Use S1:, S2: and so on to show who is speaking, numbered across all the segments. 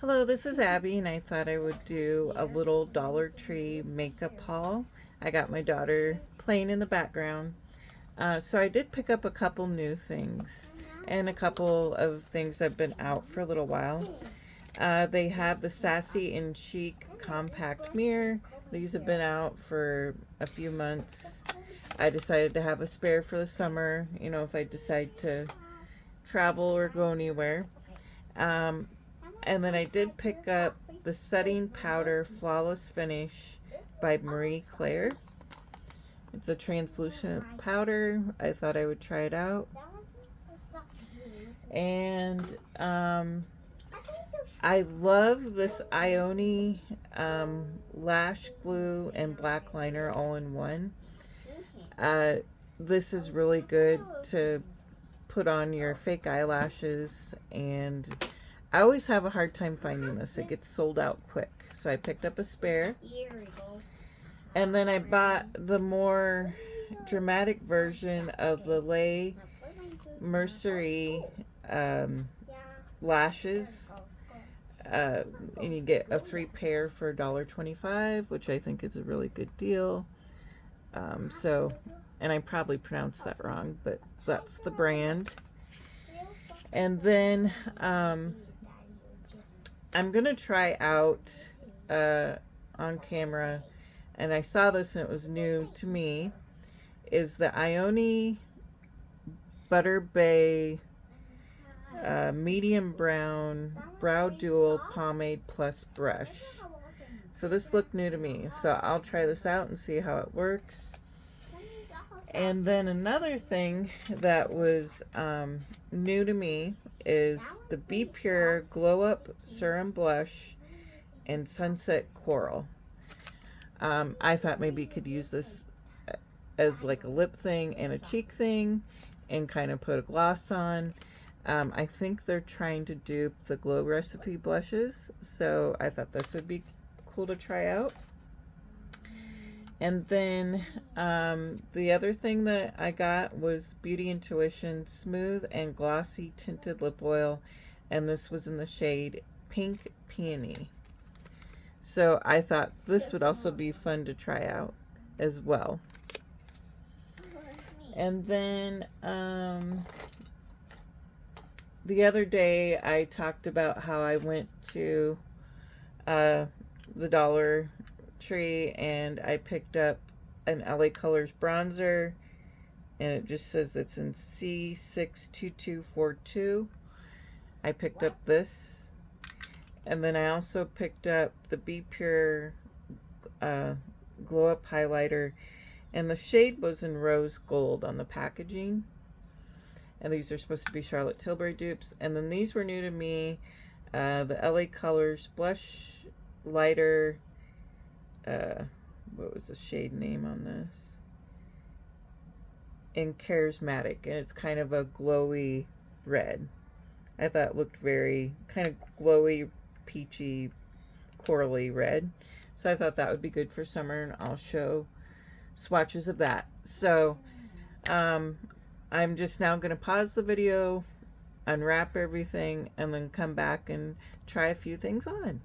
S1: Hello, this is Abby, and I thought I would do a little Dollar Tree makeup haul. I got my daughter playing in the background. So I did pick up a couple new things and a couple of things that have been out for a little while. They have the Sassy and Chic compact mirror. These have been out for a few months. I decided to have a spare for the summer, if I decide to travel or go anywhere. Um, and then I did pick up the Setting Powder Flawless Finish by Marie Claire. It's a translucent powder. I thought I would try it out. And I love this Ioni lash glue and black liner all in one. Uh, this is really good to put on your fake eyelashes, and I always have a hard time finding this. It gets sold out quick. So I picked up a spare. And then I bought the more dramatic version of the Lay Mercerie lashes. And you get a 3 pair for $1.25, which I think is a really good deal. And I probably pronounced that wrong, but that's the brand. And then I'm gonna try out on camera, and I saw this and it was new to me, is the Ioni Butter Bay medium brown brow dual pomade plus brush. So this looked new to me, so I'll try this out and see how it works. And then another thing that was new to me is the Be Pure Glow Up Serum Blush and Sunset Coral. I thought maybe you could use this as like a lip thing and a cheek thing and kind of put a gloss on. I think they're trying to dupe the Glow Recipe blushes, so I thought this would be cool to try out. And then the other thing that I got was Beauty Intuition Smooth and Glossy Tinted Lip Oil, and this was in the shade Pink Peony. So I thought this would also be fun to try out as well. And then the other day I talked about how I went to the Dollar Tree and I picked up an LA Colors bronzer, and it just says it's in C62242. I picked up this, and then I also picked up the Be Pure Glow Up highlighter, and the shade was in rose gold on the packaging, and these are supposed to be Charlotte Tilbury dupes. And then these were new to me, the LA Colors blush lighter. What was the shade name on this? In Charismatic, and it's kind of a glowy red. I thought it looked very kind of glowy, peachy, corally red. So I thought that would be good for summer, and I'll show swatches of that. So I'm just now going to pause the video, unwrap everything, and then come back and try a few things on.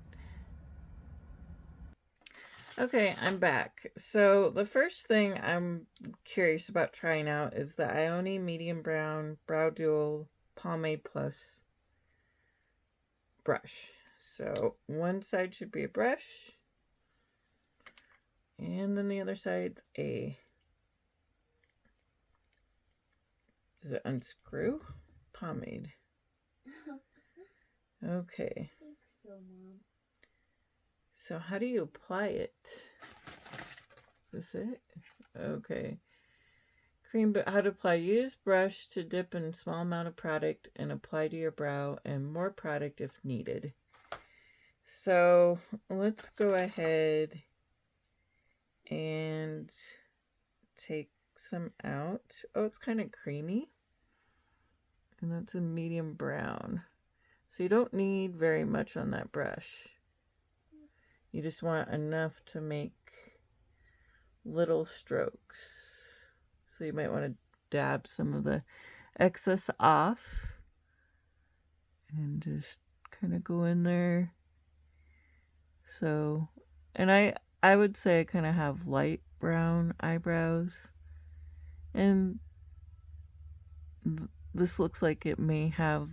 S1: Okay, I'm back. So the first thing I'm curious about trying out is the Ioni Medium Brown Brow Dual Pomade Plus brush. So one side should be a brush, and then the other side's a... Does it unscrew? Pomade. Okay. So how do you apply it? Is this it? Okay. Cream, but how to apply. Use brush to dip in a small amount of product and apply to your brow, and more product if needed. So let's go ahead and take some out. Oh, it's kind of creamy. And that's a medium brown. So you don't need very much on that brush. You just want enough to make little strokes. So you might want to dab some of the excess off and just kind of go in there So, and I would say I kind of have light brown eyebrows, and this looks like it may have,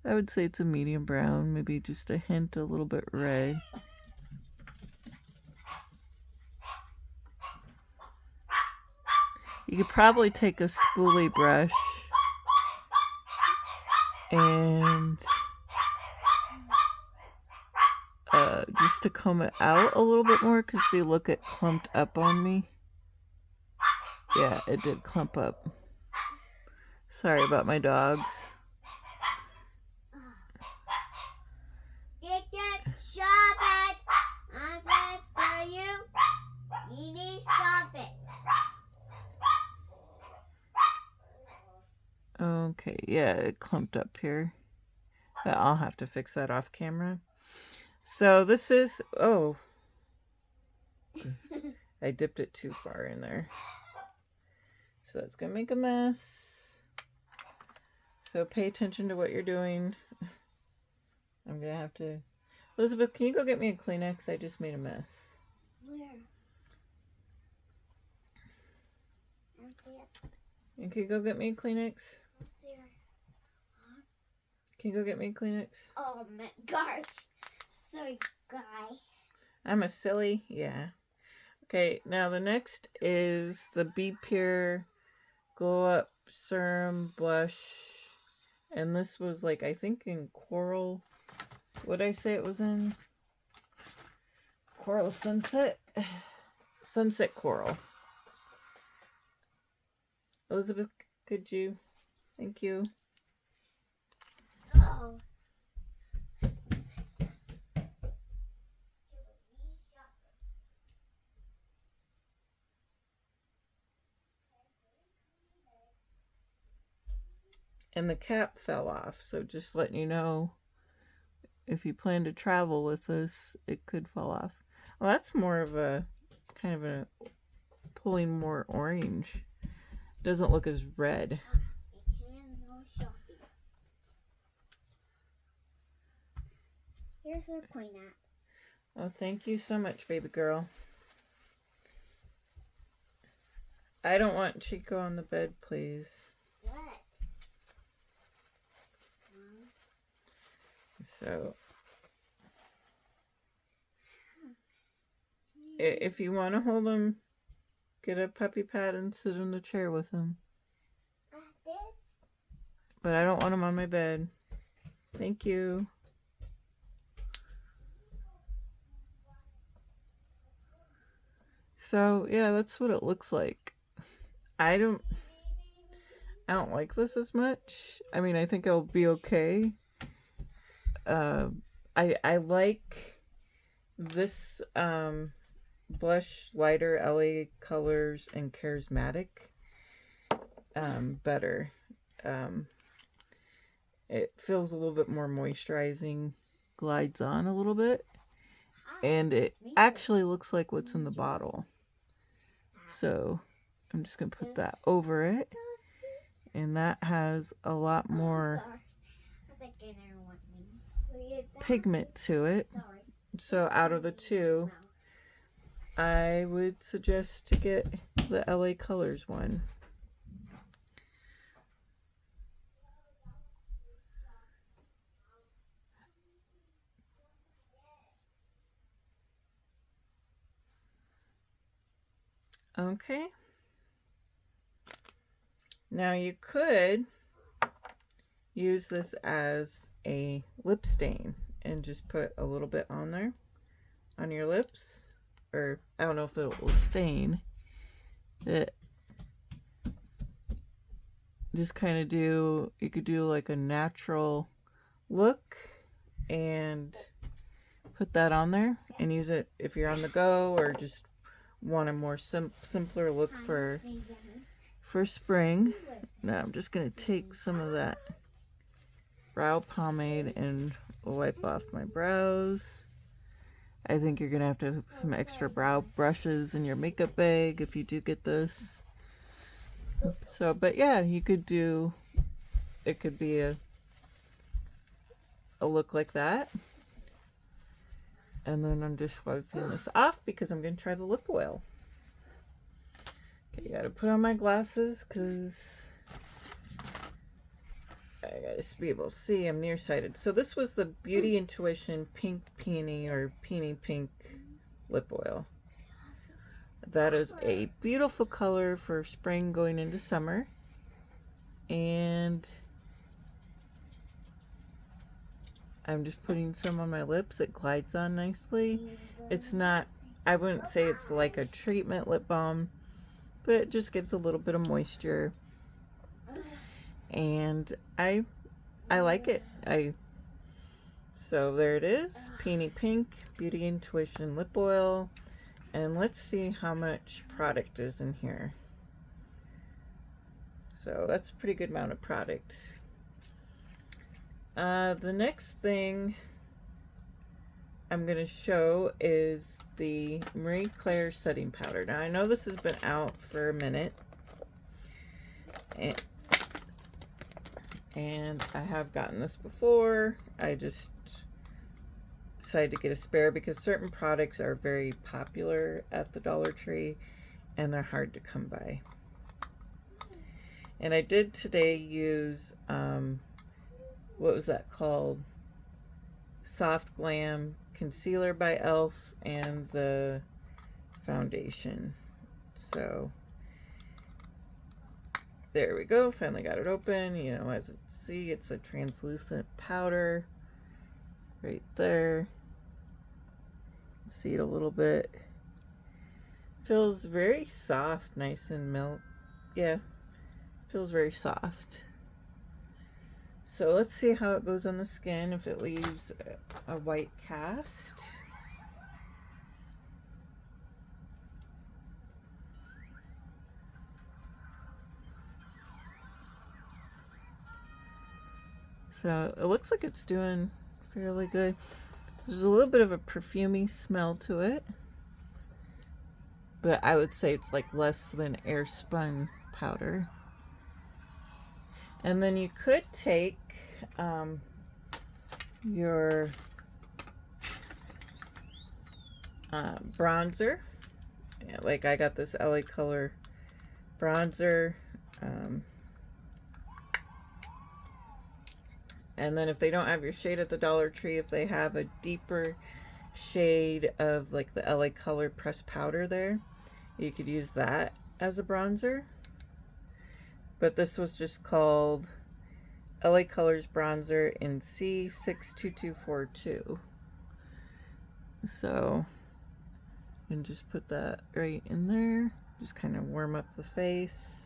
S1: I would say it's a medium brown, maybe just a hint, a little bit red. You could probably take a spoolie brush and just to comb it out a little bit more, because see, look, it clumped up on me. Yeah, it did clump up. Sorry about my dogs.
S2: Stop it! I'm fast for you. You need to stop it.
S1: Okay, yeah, it clumped up here. But I'll have to fix that off camera. So this is, oh, I dipped it too far in there. So that's going to make a mess. So pay attention to what you're doing. I'm going to have to... Elizabeth, can you go get me a Kleenex? I just made a mess.
S2: Where? Let's see it.
S1: And can you go get me a Kleenex?
S2: Let's see it.
S1: Can you go get me a Kleenex?
S2: Oh my gosh. Sorry, guy.
S1: I'm a silly. Yeah. Okay, now the next is the Be Pure Glow Up Serum Blush. And this was like, I think in Coral. What did I say it was in? Coral Sunset? Sunset Coral. Elizabeth, could you? Thank you.
S2: Oh.
S1: And the cap fell off, so just letting you know, if you plan to travel with us, it could fall off. Well, that's more of a kind of a pulling more orange. Doesn't look as red.
S2: Here's our Kleenex.
S1: Oh, thank you so much, baby girl. I don't want Chico on the bed, please.
S2: What?
S1: So, if you want to hold him, get a puppy pad and sit in the chair with him.
S2: I did.
S1: But I don't want him on my bed. Thank you. So, yeah, that's what it looks like. I don't like this as much. I mean, I think it'll be okay. I like this blush lighter LA Colors and Charismatic better. It feels a little bit more moisturizing, glides on a little bit, and it actually looks like what's in the bottle. So I'm just gonna put that over it, and that has a lot more pigment to it. So out of the two, I would suggest to get the LA Colors one. Okay. Now you could use this as a lip stain and just put a little bit on there on your lips, or I don't know if it will stain it. Just kind of do, you could do like a natural look and put that on there and use it if you're on the go or just want a more simpler look for spring. Now I'm just going to take some of that brow pomade and wipe off my brows. I think you're going to have some extra brow brushes in your makeup bag if you do get this. So, but yeah, you could do, it could be a look like that. And then I'm just wiping this off because I'm going to try the lip oil. Okay, gotta put on my glasses because I gotta be able to see. I'm nearsighted. So this was the Beauty Intuition Pink Peony or Peony Pink lip oil. That is a beautiful color for spring going into summer. And I'm just putting some on my lips. It glides on nicely. It's not, I wouldn't say it's like a treatment lip balm, but it just gives a little bit of moisture. And I like it. So there it is, Peony Pink Beauty Intuition lip oil. And let's see how much product is in here. So that's a pretty good amount of product. The next thing I'm going to show is the Marie Claire setting powder. Now I know this has been out for a minute. And I have gotten this before. I just decided to get a spare because certain products are very popular at the Dollar Tree and they're hard to come by. And I did today use, what was that called? Soft Glam Concealer by e.l.f. and the foundation. So there we go. Finally got it open. You know, as you see, it's a translucent powder right there. See it a little bit. Feels very soft, nice and milk. Yeah, feels very soft. So let's see how it goes on the skin, if it leaves a white cast. So it looks like it's doing fairly good. There's a little bit of a perfumey smell to it, but I would say it's like less than air spun powder. And then you could take your bronzer. Yeah, like I got this LA Color bronzer. And then if they don't have your shade at the Dollar Tree, if they have a deeper shade of like the LA Color pressed powder there, you could use that as a bronzer. But this was just called LA Colors Bronzer in C62242. So you can just put that right in there. Just kind of warm up the face.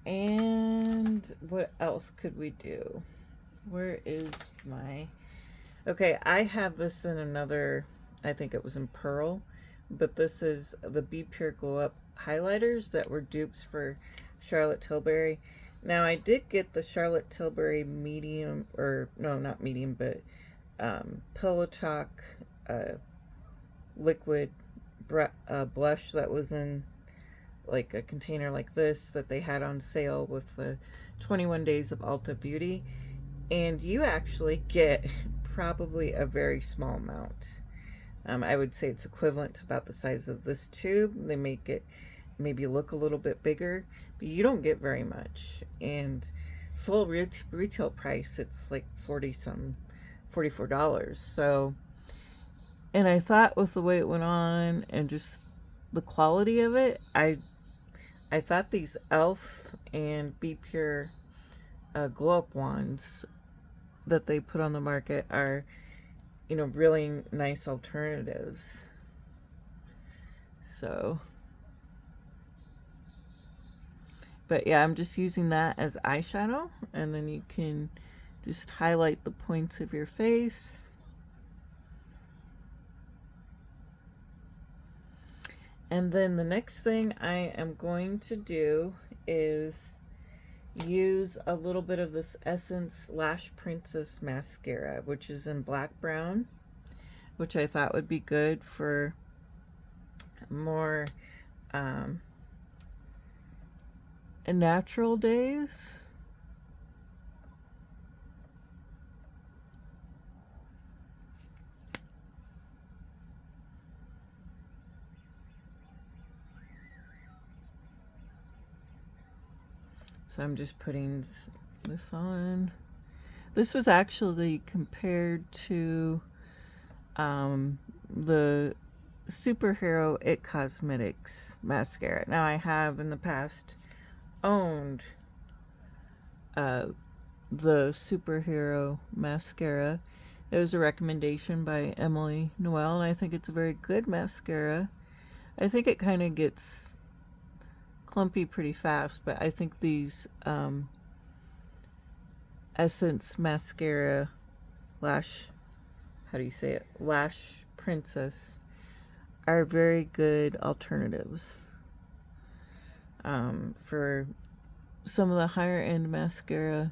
S1: And what else could we do? Where is my... Okay, I have this in another, I think it was in Pearl, but this is the Be Pure Glow Up highlighters that were dupes for Charlotte Tilbury. Now I did get the Charlotte Tilbury medium, or no, not medium, but Pillow Talk liquid blush that was in like a container like this that they had on sale with the 21 days of Ulta Beauty, and you actually get probably a very small amount. I would say it's equivalent to about the size of this tube. They make it maybe look a little bit bigger, but you don't get very much. And full retail price, it's like $44. So, and I thought with the way it went on and just the quality of it, I thought these e.l.f. and Be Pure Glow Up wands that they put on the market are, you know, really nice alternatives. So, but yeah, I'm just using that as eyeshadow, and then you can just highlight the points of your face. And then the next thing I am going to do is use a little bit of this Essence Lash Princess mascara, which is in black brown, which I thought would be good for more natural days. So I'm just putting this on. This was actually compared to the Superhero It Cosmetics mascara. Now, I have in the past owned the Superhero mascara. It was a recommendation by Emily Noel, and I think it's a very good mascara. I think it kind of gets clumpy pretty fast, but I think these Essence mascara lash, how do you say it, Lash Princess, are very good alternatives for some of the higher end mascara.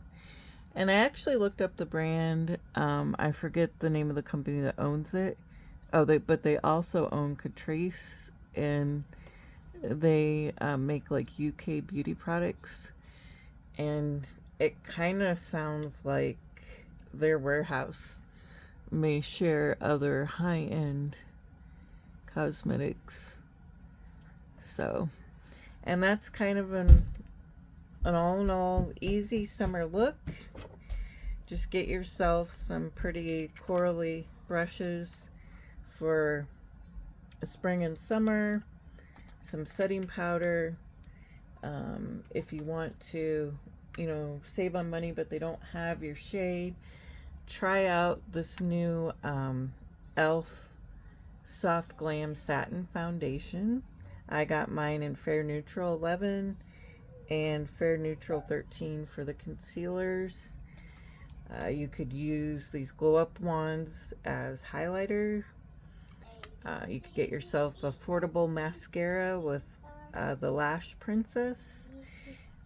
S1: And I actually looked up the brand. I forget the name of the company that owns it. But they also own Catrice, and they make like UK beauty products. And it kind of sounds like their warehouse may share other high-end cosmetics. So, and that's kind of an all in all easy summer look. Just get yourself some pretty corally brushes for spring and summer, some setting powder. If you want to, save on money but they don't have your shade, try out this new e.l.f. Soft Glam Satin Foundation. I got mine in Fair Neutral 11 and Fair Neutral 13 for the concealers. You could use these glow up wands as highlighter. You could get yourself affordable mascara with the Lash Princess.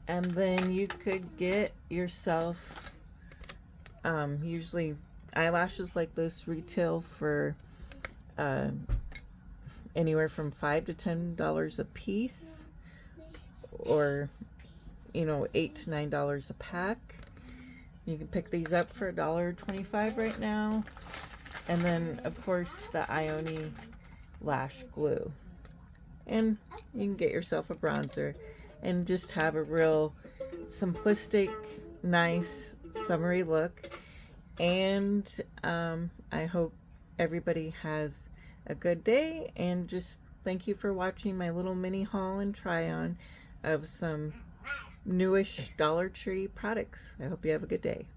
S1: And then you could get yourself, usually eyelashes like this retail for anywhere from $5 to $10 a piece, or $8 to $9 a pack. You can pick these up for $1.25 right now. And then of course the Ioni lash glue. And you can get yourself a bronzer and just have a real simplistic, nice, summery look. And I hope everybody has a good day, and just thank you for watching my little mini haul and try on of some newish Dollar Tree products. I hope you have a good day.